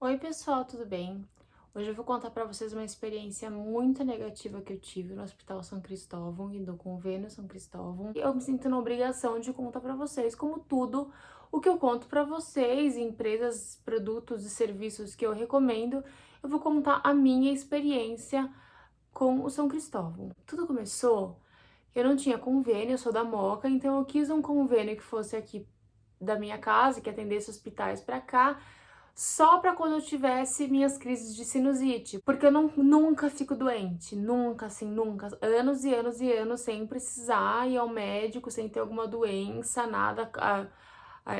Oi, pessoal, tudo bem? Hoje eu vou contar para vocês uma experiência muito negativa que eu tive no Hospital São Cristóvão e do convênio São Cristóvão. Eu me sinto na obrigação de contar para vocês, como tudo o que eu conto para vocês, empresas, produtos e serviços que eu recomendo, eu vou contar a minha experiência com o São Cristóvão. Tudo começou, eu não tinha convênio, eu sou da Moca, então eu quis um convênio que fosse aqui da minha casa, que atendesse hospitais para cá, só para quando eu tivesse minhas crises de sinusite, porque eu nunca fico doente, nunca, assim, nunca, anos e anos e anos sem precisar ir ao médico, sem ter alguma doença, nada.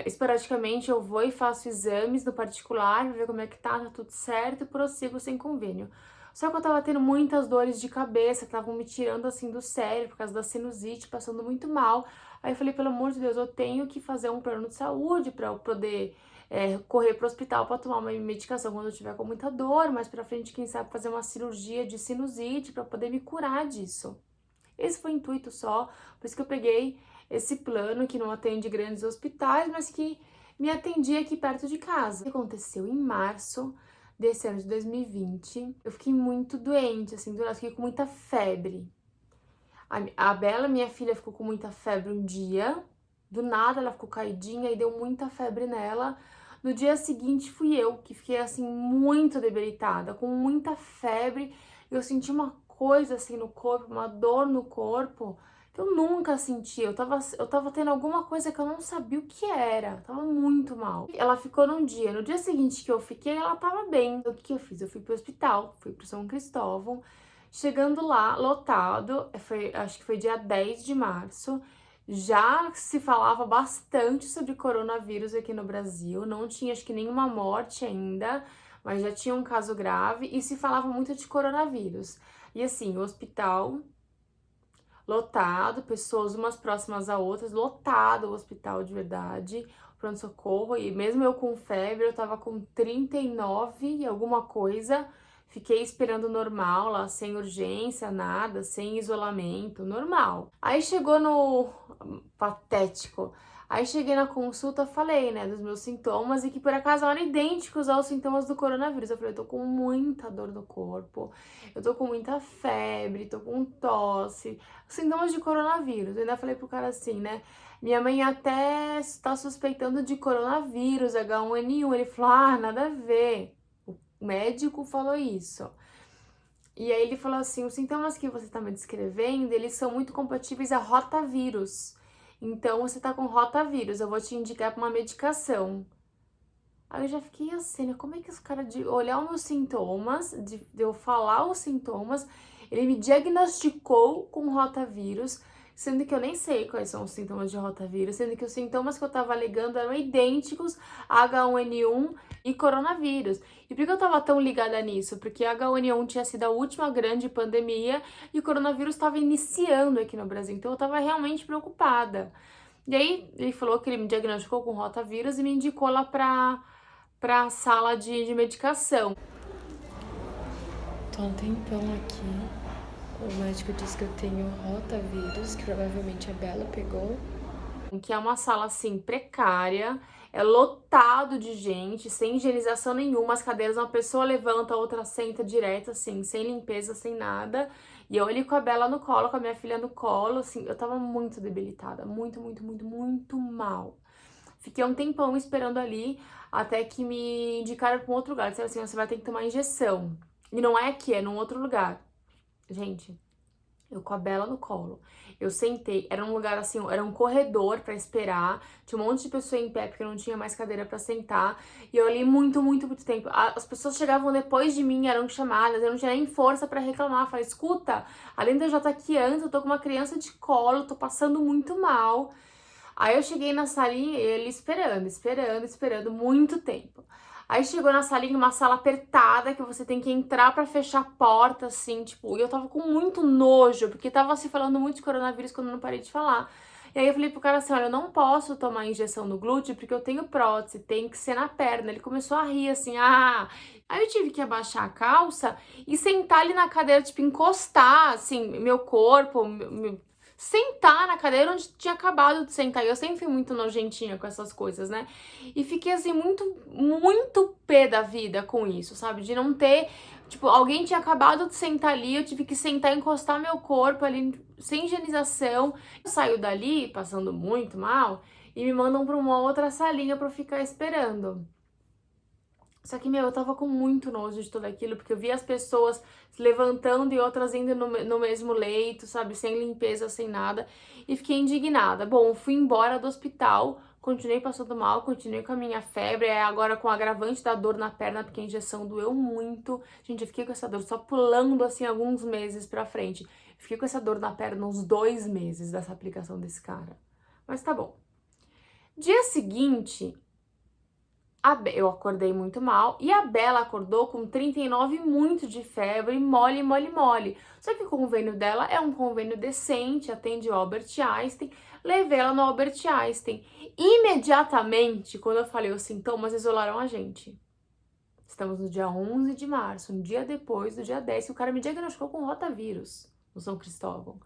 Esporadicamente eu vou e faço exames no particular, ver como é que tá tudo certo e prossigo sem convênio. Só que eu tava tendo muitas dores de cabeça, que estavam me tirando assim do sério por causa da sinusite, passando muito mal. Aí eu falei, pelo amor de Deus, eu tenho que fazer um plano de saúde para eu poder correr pro hospital para tomar uma medicação quando eu tiver com muita dor, mais pra frente, quem sabe, fazer uma cirurgia de sinusite para poder me curar disso. Esse foi o intuito só, por isso que eu peguei esse plano que não atende grandes hospitais, mas que me atendia aqui perto de casa. O que aconteceu em março desse ano de 2020, eu fiquei muito doente, assim, eu fiquei com muita febre. A Bela, minha filha, ficou com muita febre um dia, do nada ela ficou caidinha e deu muita febre nela. No dia seguinte fui eu, que fiquei assim muito debilitada, com muita febre. Eu senti uma coisa assim no corpo, uma dor no corpo que eu nunca senti. Eu tava tendo alguma coisa que eu não sabia o que era. Tava muito mal. Ela ficou num dia. No dia seguinte que eu fiquei, ela tava bem. Então, o que eu fiz? Eu fui pro hospital, fui pro São Cristóvão. Chegando lá, lotado, acho que foi dia 10 de março, já se falava bastante sobre coronavírus aqui no Brasil, não tinha acho que nenhuma morte ainda, mas já tinha um caso grave e se falava muito de coronavírus. E assim, o hospital lotado, pessoas umas próximas a outras, lotado o hospital de verdade, pronto-socorro, e mesmo eu com febre, eu tava com 39 e alguma coisa, fiquei esperando normal lá, sem urgência, nada, sem isolamento, normal. Aí chegou no patético. Aí cheguei na consulta, falei, né, dos meus sintomas e que por acaso eram idênticos aos sintomas do coronavírus. Eu falei, eu tô com muita dor no corpo, eu tô com muita febre, tô com tosse, sintomas de coronavírus. Eu ainda falei pro cara assim, né? Minha mãe até está suspeitando de coronavírus, H1N1. Ele falou, ah, nada a ver. O médico falou isso. E aí ele falou assim, os sintomas que você tá me descrevendo, eles são muito compatíveis a rotavírus. Então, você tá com rotavírus, eu vou te indicar pra uma medicação. Aí eu já fiquei assim, né? Como é que esse cara de olhar os meus sintomas, de eu falar os sintomas, ele me diagnosticou com rotavírus, sendo que eu nem sei quais são os sintomas de rotavírus, sendo que os sintomas que eu tava alegando eram idênticos a H1N1 e coronavírus. E por que eu tava tão ligada nisso? Porque a H1N1 tinha sido a última grande pandemia e o coronavírus estava iniciando aqui no Brasil, então eu tava realmente preocupada. E aí ele falou que ele me diagnosticou com rotavírus e me indicou lá pra sala de medicação. Tô há um tempão aqui. O médico disse que eu tenho rotavírus, que provavelmente a Bela pegou. Que é uma sala assim precária, é lotado de gente, sem higienização nenhuma, as cadeiras uma pessoa levanta, a outra senta direto assim, sem limpeza, sem nada. E eu ali com a Bela no colo, com a minha filha no colo, assim, eu tava muito debilitada, muito, muito, muito, muito mal. Fiquei um tempão esperando ali, até que me indicaram pra um outro lugar. Disseram assim, você vai ter que tomar injeção. E não é aqui, é num outro lugar. Gente, eu com a Bela no colo. Eu sentei, era um lugar assim, era um corredor pra esperar. Tinha um monte de pessoa em pé, porque não tinha mais cadeira pra sentar. E eu ali muito, muito, muito tempo. As pessoas chegavam depois de mim, eram chamadas, eu não tinha nem força pra reclamar. Eu falei, escuta, além de eu já estar aqui antes, eu tô com uma criança de colo, tô passando muito mal. Aí eu cheguei na salinha, ele esperando muito tempo. Aí chegou na salinha, uma sala apertada, que você tem que entrar pra fechar a porta, assim, tipo, e eu tava com muito nojo, porque tava se falando muito de coronavírus quando eu não parei de falar. E aí eu falei pro cara assim, olha, eu não posso tomar injeção no glúteo porque eu tenho prótese, tem que ser na perna. Ele começou a rir assim, ah... Aí eu tive que abaixar a calça e sentar ali na cadeira, tipo, encostar, assim, meu corpo, sentar na cadeira onde tinha acabado de sentar. E eu sempre fui muito nojentinha com essas coisas, né? E fiquei assim, muito pé da vida com isso, sabe? De não ter. Tipo, alguém tinha acabado de sentar ali, eu tive que sentar e encostar meu corpo ali, sem higienização. Eu saio dali, passando muito mal, e me mandam pra uma outra salinha pra eu ficar esperando. Só que, meu, eu tava com muito nojo de tudo aquilo, porque eu via as pessoas se levantando e outras indo no mesmo leito, sabe? Sem limpeza, sem nada. E fiquei indignada. Bom, fui embora do hospital, continuei passando mal, continuei com a minha febre, agora com o agravante da dor na perna, porque a injeção doeu muito. Gente, eu fiquei com essa dor só pulando, assim, alguns meses pra frente. Fiquei com essa dor na perna uns 2 meses dessa aplicação desse cara. Mas tá bom. Dia seguinte, eu acordei muito mal e a Bela acordou com 39 muito de febre, mole, mole, mole. Só que o convênio dela é um convênio decente, atende o Albert Einstein. Levei ela no Albert Einstein. Imediatamente, quando eu falei os sintomas, isolaram a gente. Estamos no dia 11 de março, um dia depois do dia 10, que o cara me diagnosticou com rotavírus no São Cristóvão.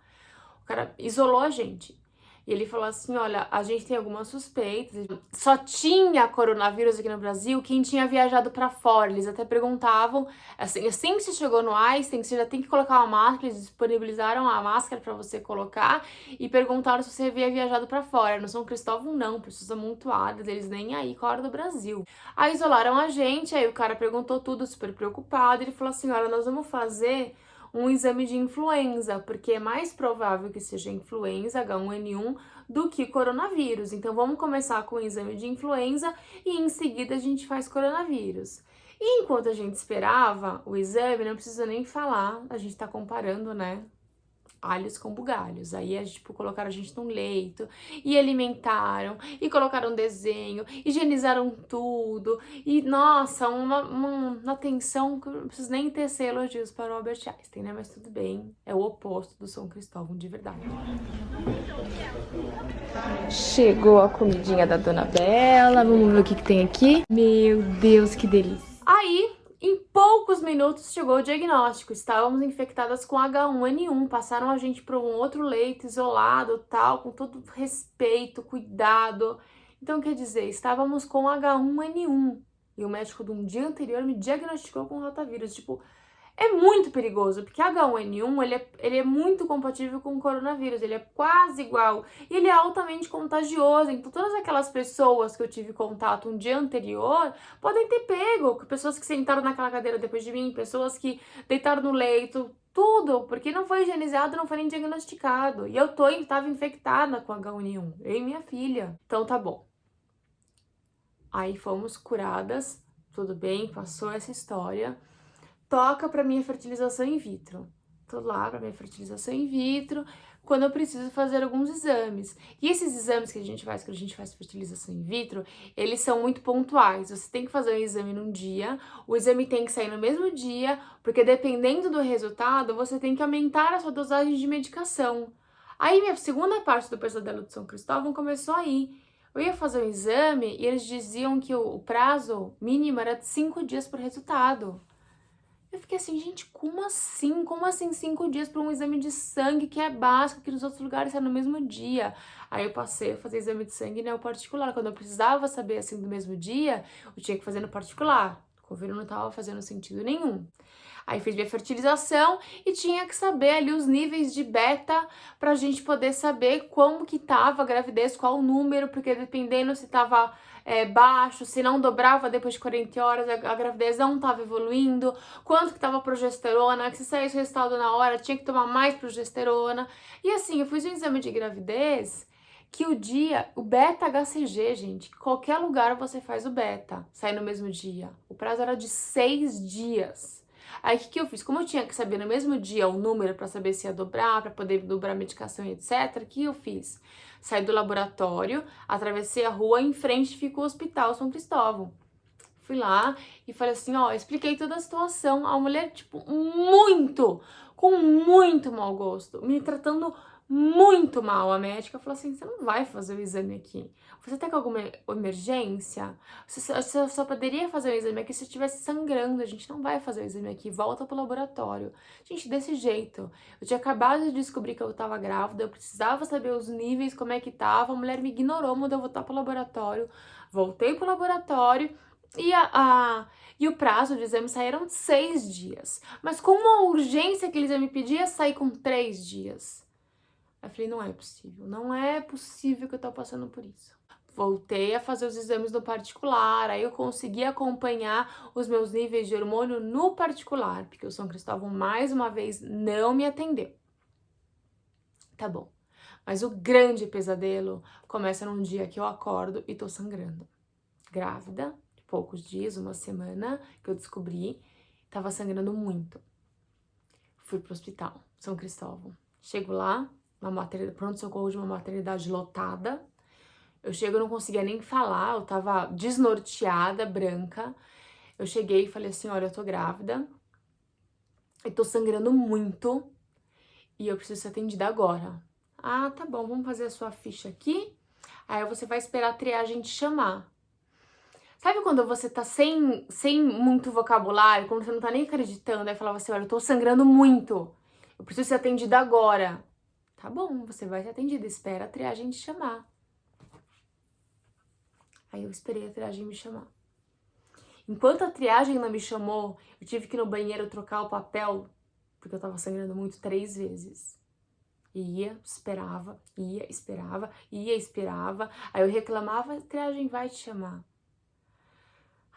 O cara isolou a gente. E ele falou assim, olha, a gente tem algumas suspeitas. Só tinha coronavírus aqui no Brasil quem tinha viajado pra fora. Eles até perguntavam, assim que você chegou no Einstein, você já tem que colocar uma máscara. Eles disponibilizaram a máscara pra você colocar e perguntaram se você havia viajado pra fora. No São Cristóvão, não, pessoas amontoadas, eles nem aí com a hora do Brasil. Aí isolaram a gente, aí o cara perguntou tudo, super preocupado. Ele falou assim, olha, nós vamos fazer um exame de influenza, porque é mais provável que seja influenza H1N1 do que coronavírus. Então vamos começar com o exame de influenza e em seguida a gente faz coronavírus. E enquanto a gente esperava o exame, não precisa nem falar, a gente tá comparando, né? Alhos com bugalhos. Aí, tipo, colocaram a gente num leito e alimentaram e colocaram desenho, higienizaram tudo. E, nossa, uma atenção que não preciso nem tecer elogios para o Albert Einstein, né? Mas tudo bem, é o oposto do São Cristóvão de verdade. Chegou a comidinha da Dona Bela, vamos ver o que tem aqui. Meu Deus, que delícia. Aí, em poucos minutos chegou o diagnóstico, estávamos infectadas com H1N1, passaram a gente para um outro leito isolado, tal, com todo respeito, cuidado. Então, quer dizer, estávamos com H1N1 e o médico de um dia anterior me diagnosticou com rotavírus, tipo, é muito perigoso, porque H1N1, ele é muito compatível com o coronavírus, ele é quase igual, e ele é altamente contagioso, então todas aquelas pessoas que eu tive contato um dia anterior podem ter pego, pessoas que sentaram naquela cadeira depois de mim, pessoas que deitaram no leito, tudo, porque não foi higienizado, não foi nem diagnosticado, e eu estava infectada com H1N1, eu e minha filha, então tá bom. Aí fomos curadas, tudo bem, passou essa história. Toca para minha fertilização in vitro. Tô lá para minha fertilização in vitro, quando eu preciso fazer alguns exames. E esses exames que a gente faz, quando a gente faz fertilização in vitro, eles são muito pontuais. Você tem que fazer um exame num dia, o exame tem que sair no mesmo dia, porque dependendo do resultado, você tem que aumentar a sua dosagem de medicação. Aí minha segunda parte do pesadelo de São Cristóvão começou aí. Eu ia fazer um exame e eles diziam que o prazo mínimo era de 5 dias para o resultado. Eu fiquei assim, gente, como assim? Como assim 5 dias para um exame de sangue que é básico, que nos outros lugares é no mesmo dia? Aí eu passei a fazer exame de sangue no particular. Quando eu precisava saber assim do mesmo dia, eu tinha que fazer no particular. O convênio não estava fazendo sentido nenhum. Aí fiz minha fertilização e tinha que saber ali os níveis de beta pra gente poder saber como que tava a gravidez, qual o número, porque dependendo se tava baixo, se não dobrava depois de 40 horas, a gravidez não tava evoluindo, quanto que tava a progesterona, que se saísse o resultado na hora, tinha que tomar mais progesterona. E assim, eu fiz um exame de gravidez que o beta-HCG, gente, qualquer lugar você faz o beta, sai no mesmo dia. O prazo era de 6 dias. Aí o que eu fiz? Como eu tinha que saber no mesmo dia o número para saber se ia dobrar, para poder dobrar a medicação e etc, o que eu fiz? Saí do laboratório, atravessei a rua, em frente fica o Hospital São Cristóvão. Fui lá e falei assim, ó, expliquei toda a situação. A mulher, tipo, com muito mau gosto, me tratando muito mal. A médica falou assim, você não vai fazer o exame aqui. Você tá com alguma emergência? Você só poderia fazer o exame aqui se estivesse sangrando. A gente não vai fazer o exame aqui. Volta pro laboratório. Gente, desse jeito. Eu tinha acabado de descobrir que eu tava grávida. Eu precisava saber os níveis, como é que tava. A mulher me ignorou, mandou eu voltar pro laboratório. Voltei pro laboratório. E o prazo de exame saíram 6 dias. Mas com a urgência que eles iam me pedir, ia sair com 3 dias. Aí eu falei, não é possível que eu tô passando por isso. Voltei a fazer os exames no particular, aí eu consegui acompanhar os meus níveis de hormônio no particular, porque o São Cristóvão, mais uma vez, não me atendeu. Tá bom. Mas o grande pesadelo começa num dia que eu acordo e tô sangrando. Grávida, poucos dias, uma semana, que eu descobri, tava sangrando muito. Fui pro hospital, São Cristóvão. Chego lá, na maternidade, pronto-socorro de uma maternidade lotada. Eu chego, eu não conseguia nem falar, eu tava desnorteada, branca. Eu cheguei e falei assim, olha, eu tô grávida, eu tô sangrando muito e eu preciso ser atendida agora. Ah, tá bom, vamos fazer a sua ficha aqui, aí você vai esperar a triagem te chamar. Sabe quando você tá sem muito vocabulário, quando você não tá nem acreditando, aí falava assim, olha, eu tô sangrando muito, eu preciso ser atendida agora. Tá bom, você vai ser atendida, espera a triagem te chamar. Aí eu esperei a triagem me chamar. Enquanto a triagem não me chamou, eu tive que ir no banheiro trocar o papel, porque eu tava sangrando muito 3 vezes. Ia, esperava, ia, esperava, ia, esperava. Aí eu reclamava, a triagem vai te chamar.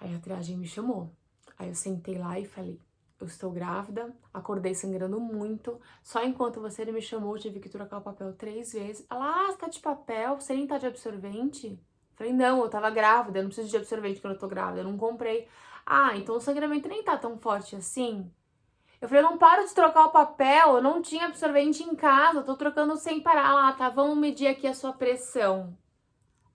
Aí a triagem me chamou. Aí eu sentei lá e falei, eu estou grávida, acordei sangrando muito, só enquanto você me chamou, eu tive que trocar o papel 3 vezes. Ela, você tá de papel, você nem tá de absorvente? Falei, não, eu tava grávida, eu não preciso de absorvente quando eu tô grávida, eu não comprei. Ah, então o sangramento nem tá tão forte assim? Eu falei, eu não paro de trocar o papel, eu não tinha absorvente em casa, eu tô trocando sem parar. Lá, tá, vamos medir aqui a sua pressão.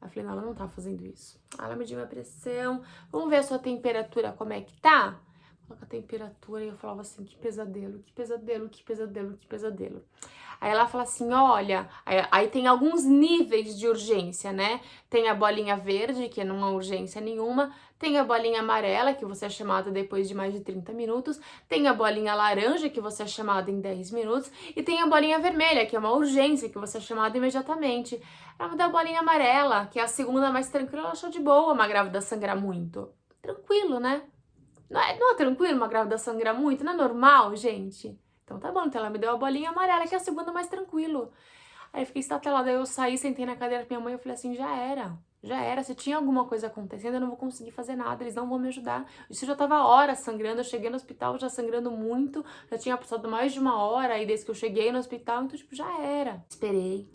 Aí eu falei, não, ela não tá fazendo isso. Ela mediu minha pressão, vamos ver a sua temperatura, como é que tá? Coloca a temperatura e eu falava assim, que pesadelo, que pesadelo, que pesadelo, que pesadelo. Aí ela fala assim, olha, aí tem alguns níveis de urgência, né? Tem a bolinha verde, que não é urgência nenhuma, tem a bolinha amarela, que você é chamada depois de mais de 30 minutos, tem a bolinha laranja, que você é chamada em 10 minutos, e tem a bolinha vermelha, que é uma urgência, que você é chamada imediatamente. Ela me deu a bolinha amarela, que é a segunda mais tranquila, ela achou de boa uma grávida sangrar muito. Tranquilo, né? Não é tranquilo uma grávida sangrar muito? Não é normal, gente? Então tá bom, então ela me deu a bolinha amarela, que é a segunda mais tranquilo. Aí eu fiquei estatelada, aí eu saí, sentei na cadeira com minha mãe e falei assim, já era, se tinha alguma coisa acontecendo, eu não vou conseguir fazer nada, eles não vão me ajudar. Isso já tava horas sangrando, eu cheguei no hospital já sangrando muito, já tinha passado mais de uma hora aí desde que eu cheguei no hospital, então tipo, já era. Esperei,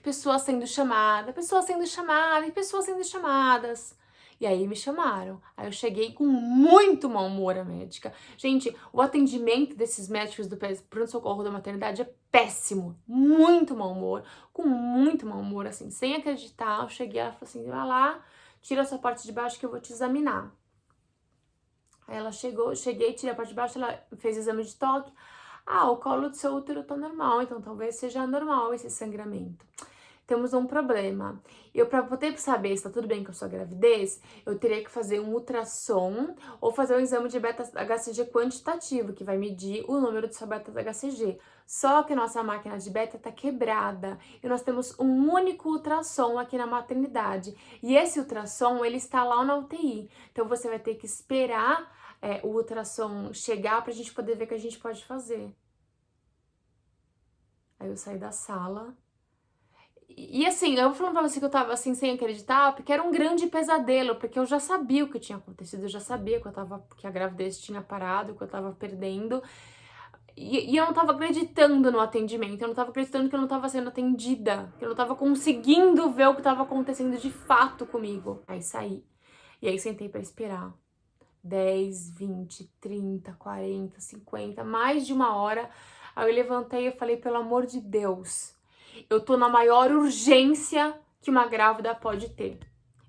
pessoas sendo chamadas, e pessoas sendo chamadas. E aí me chamaram. Aí eu cheguei com muito mau humor à médica. Gente, o atendimento desses médicos do pronto-socorro da maternidade é péssimo. Muito mau humor, com muito mau humor, assim, sem acreditar. Eu cheguei, ela falou assim, vai lá, tira essa parte de baixo que eu vou te examinar. Aí ela chegou, cheguei, tirei a parte de baixo, ela fez exame de toque. Ah, o colo do seu útero tá normal, então talvez seja normal esse sangramento. Temos um problema. Eu, para poder saber se tá tudo bem com a sua gravidez, eu teria que fazer um ultrassom ou fazer um exame de beta-HCG quantitativo, que vai medir o número do seu beta-HCG. Só que nossa máquina de beta tá quebrada e nós temos um único ultrassom aqui na maternidade. E esse ultrassom, ele está lá na UTI. Então você vai ter que esperar o ultrassom chegar pra gente poder ver o que a gente pode fazer. Aí eu saí da sala. E assim, eu falando pra você que eu tava assim, sem acreditar, porque era um grande pesadelo, porque eu já sabia o que tinha acontecido, eu já sabia que a gravidez tinha parado, que eu tava perdendo, e eu não tava acreditando no atendimento, eu não tava acreditando que eu não tava sendo atendida, que eu não tava conseguindo ver o que tava acontecendo de fato comigo. Aí saí, e aí sentei pra esperar. 10, 20, 30, 40, 50, mais de uma hora. Aí eu levantei e falei, pelo amor de Deus, eu tô na maior urgência que uma grávida pode ter.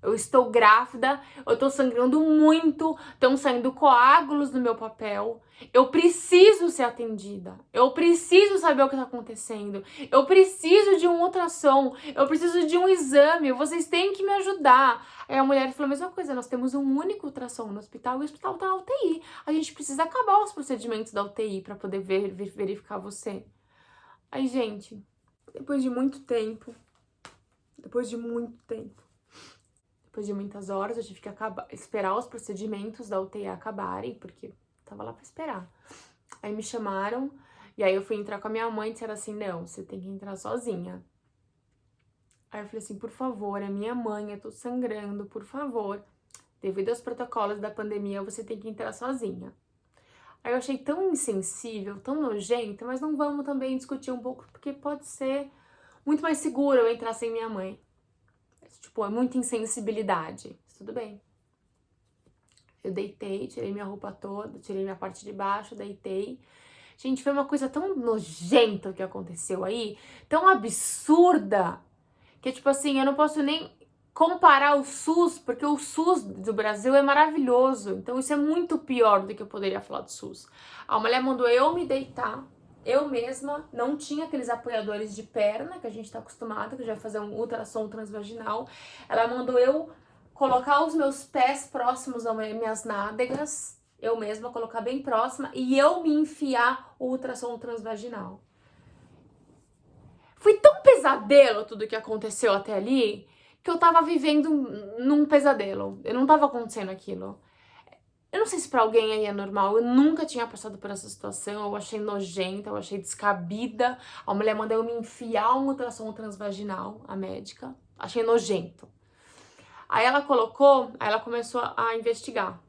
Eu estou grávida, eu tô sangrando muito, estão saindo coágulos no meu papel. Eu preciso ser atendida. Eu preciso saber o que tá acontecendo. Eu preciso de um ultrassom. Eu preciso de um exame. Vocês têm que me ajudar. Aí a mulher falou a mesma coisa. Nós temos um único ultrassom no hospital e o hospital tá na UTI. A gente precisa acabar os procedimentos da UTI para poder verificar você. Aí, gente, depois de muito tempo, depois de muitas horas, eu tive que esperar os procedimentos da UTI acabarem, porque tava lá pra esperar. Aí me chamaram, e aí eu fui entrar com a minha mãe e disseram assim, não, você tem que entrar sozinha. Aí eu falei assim, por favor, é minha mãe, eu tô sangrando, por favor. Devido aos protocolos da pandemia, você tem que entrar sozinha. Aí eu achei tão insensível, tão nojenta, mas não vamos também discutir um pouco, porque pode ser muito mais seguro eu entrar sem minha mãe. Tipo, é muita insensibilidade. Tudo bem. Eu deitei, tirei minha roupa toda, tirei minha parte de baixo, deitei. Gente, foi uma coisa tão nojenta o que aconteceu aí, tão absurda, que tipo assim, eu não posso nem comparar o SUS, porque o SUS do Brasil é maravilhoso. Então isso é muito pior do que eu poderia falar do SUS. A mulher mandou eu me deitar, eu mesma, não tinha aqueles apoiadores de perna que a gente tá acostumado, que já vai fazer um ultrassom transvaginal. Ela mandou eu colocar os meus pés próximos às minhas nádegas, eu mesma colocar bem próxima e eu me enfiar o ultrassom transvaginal. Foi tão pesadelo tudo que aconteceu até ali, que eu tava vivendo num pesadelo. Eu não tava acontecendo aquilo. Eu não sei se pra alguém aí é normal, eu nunca tinha passado por essa situação, eu achei nojenta, eu achei descabida. A mulher mandou eu me enfiar um ultrassom transvaginal, a médica. Achei nojento. Aí ela começou a investigar.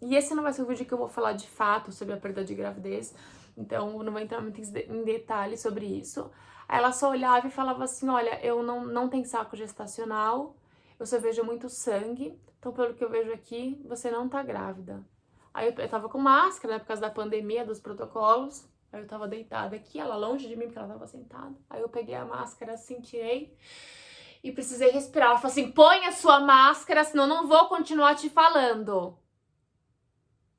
E esse não vai ser o vídeo que eu vou falar de fato sobre a perda de gravidez, então eu não vou entrar muito em detalhes sobre isso. Aí ela só olhava e falava assim, olha, eu não tenho saco gestacional, eu só vejo muito sangue, então pelo que eu vejo aqui, você não tá grávida. Aí eu tava com máscara, né, por causa da pandemia, dos protocolos, aí eu tava deitada aqui, ela longe de mim, porque ela tava sentada. Aí eu peguei a máscara assim, tirei e precisei respirar. Ela falou assim, põe a sua máscara, senão eu não vou continuar te falando.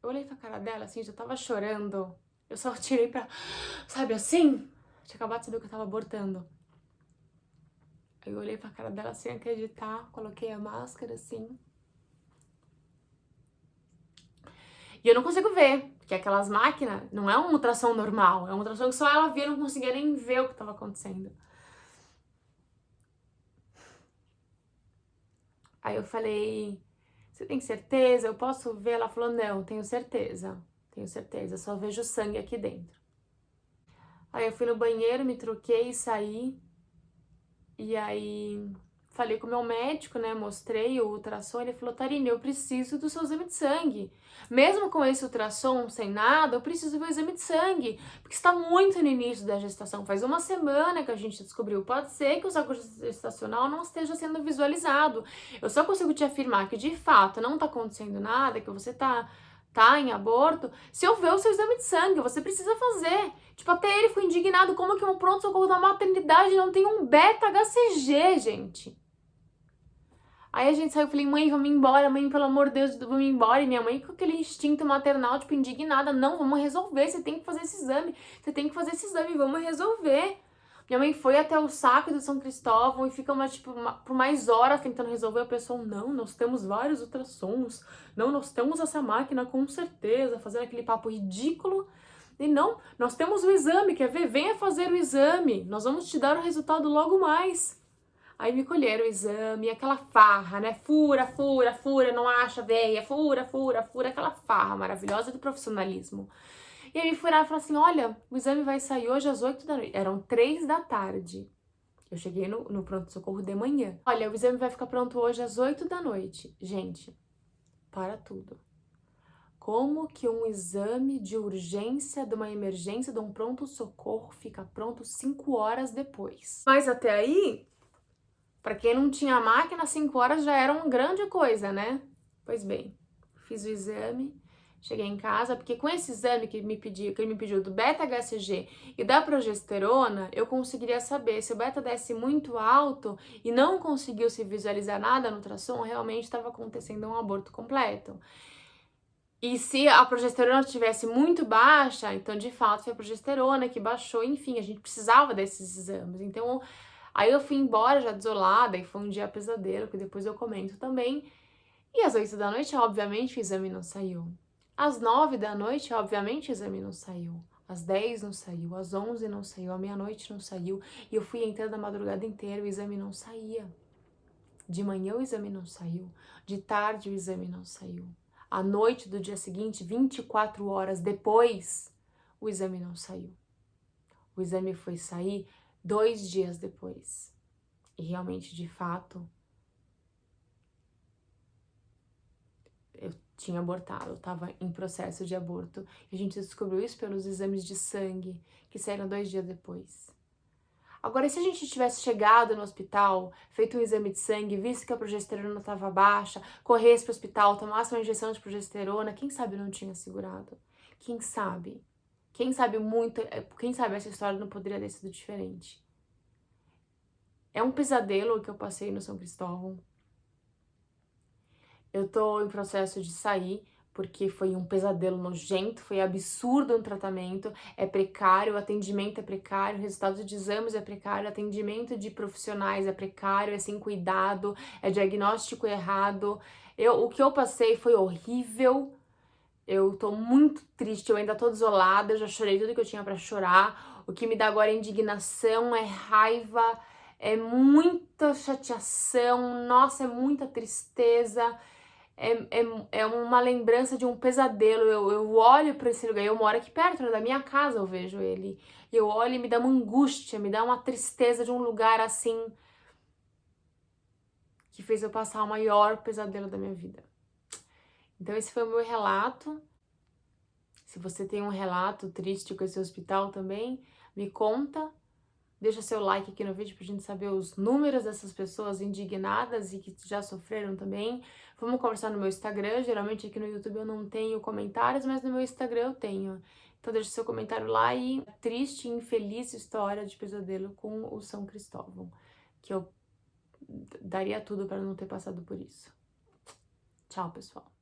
Eu olhei pra cara dela, assim, já tava chorando. Eu só tirei pra... Sabe assim? Tinha acabado de saber que eu tava abortando. Aí eu olhei pra cara dela sem acreditar, coloquei a máscara, assim. E eu não consigo ver, porque aquelas máquinas não é um ultrassom normal. É um ultrassom que só ela via, não conseguia nem ver o que tava acontecendo. Aí eu falei, você tem certeza? Eu posso ver? Ela falou, não, tenho certeza. Tenho certeza, só vejo sangue aqui dentro. Aí eu fui no banheiro, me troquei e saí. E aí falei com o meu médico, né? Mostrei o ultrassom. Ele falou, Tarine, eu preciso do seu exame de sangue. Mesmo com esse ultrassom sem nada, eu preciso ver o exame de sangue. Porque está muito no início da gestação. Faz uma semana que a gente descobriu. Pode ser que o saco gestacional não esteja sendo visualizado. Eu só consigo te afirmar que de fato não tá acontecendo nada, que você tá em aborto, se eu ver o seu exame de sangue, você precisa fazer. Tipo, até ele ficou indignado, como que um pronto-socorro da maternidade não tem um beta-HCG, gente? Aí a gente saiu, eu falei, mãe, vamos embora, mãe, pelo amor de Deus, vamos embora. E minha mãe com aquele instinto maternal, tipo, indignada, não, vamos resolver, você tem que fazer esse exame, vamos resolver. Minha mãe foi até o saco do São Cristóvão e fica por mais horas tentando resolver. A pessoa, não, nós temos vários ultrassons, não, nós temos essa máquina com certeza, fazendo aquele papo ridículo. E não, nós temos o exame, quer ver? Venha fazer o exame, nós vamos te dar o resultado logo mais. Aí me colheram o exame, aquela farra, né? Fura, não acha veia, fura, aquela farra maravilhosa do profissionalismo. E aí me furaram e falaram assim, olha, o exame vai sair hoje às 8 da noite. Eram 3 da tarde. Eu cheguei no pronto-socorro de manhã. Olha, o exame vai ficar pronto hoje às 8 da noite. Gente, para tudo. Como que um exame de urgência, de uma emergência, de um pronto-socorro fica pronto 5 horas depois? Mas até aí, para quem não tinha máquina, 5 horas já era uma grande coisa, né? Pois bem, fiz o exame, Cheguei em casa, porque com esse exame que ele me pediu do beta-HCG e da progesterona, eu conseguiria saber se o beta desse muito alto e não conseguiu se visualizar nada no ultrassom, realmente estava acontecendo um aborto completo. E se a progesterona estivesse muito baixa, então de fato foi a progesterona que baixou, enfim, a gente precisava desses exames. Então, aí eu fui embora já desolada e foi um dia pesadelo, que depois eu comento também. E às 8 da noite, obviamente, o exame não saiu. Às 9 da noite, obviamente, o exame não saiu. Às 10 não saiu, às 11 não saiu, à meia-noite não saiu. E eu fui entrando a madrugada inteira, o exame não saía. De manhã o exame não saiu, de tarde o exame não saiu. À noite do dia seguinte, 24 horas depois, o exame não saiu. O exame foi sair 2 dias depois. E realmente, de fato, eu tinha abortado, eu estava em processo de aborto. E a gente descobriu isso pelos exames de sangue, que saíram 2 dias depois. Agora, se a gente tivesse chegado no hospital, feito um exame de sangue, visto que a progesterona estava baixa, corresse para o hospital, tomasse uma injeção de progesterona, quem sabe não tinha segurado? Quem sabe? Quem sabe muito, quem sabe essa história não poderia ter sido diferente? É um pesadelo que eu passei no São Cristóvão. Eu tô em processo de sair, porque foi um pesadelo nojento, foi absurdo no tratamento, é precário, o atendimento é precário, o resultado de exames é precário, o atendimento de profissionais é precário, é sem cuidado, é diagnóstico errado. O que eu passei foi horrível, eu tô muito triste, eu ainda tô desolada, eu já chorei tudo que eu tinha pra chorar. O que me dá agora é indignação, é raiva, é muita chateação, nossa, é muita tristeza. É uma lembrança de um pesadelo. Eu olho para esse lugar, eu moro aqui perto, né, da minha casa, eu vejo ele. E eu olho e me dá uma angústia, me dá uma tristeza de um lugar assim que fez eu passar o maior pesadelo da minha vida. Então esse foi o meu relato. Se você tem um relato triste com esse hospital também, me conta. Deixa seu like aqui no vídeo pra gente saber os números dessas pessoas indignadas e que já sofreram também. Vamos conversar no meu Instagram. Geralmente aqui no YouTube eu não tenho comentários, mas no meu Instagram eu tenho. Então deixa seu comentário lá e triste e infeliz história de pesadelo com o São Cristóvão, que eu daria tudo para não ter passado por isso. Tchau, pessoal.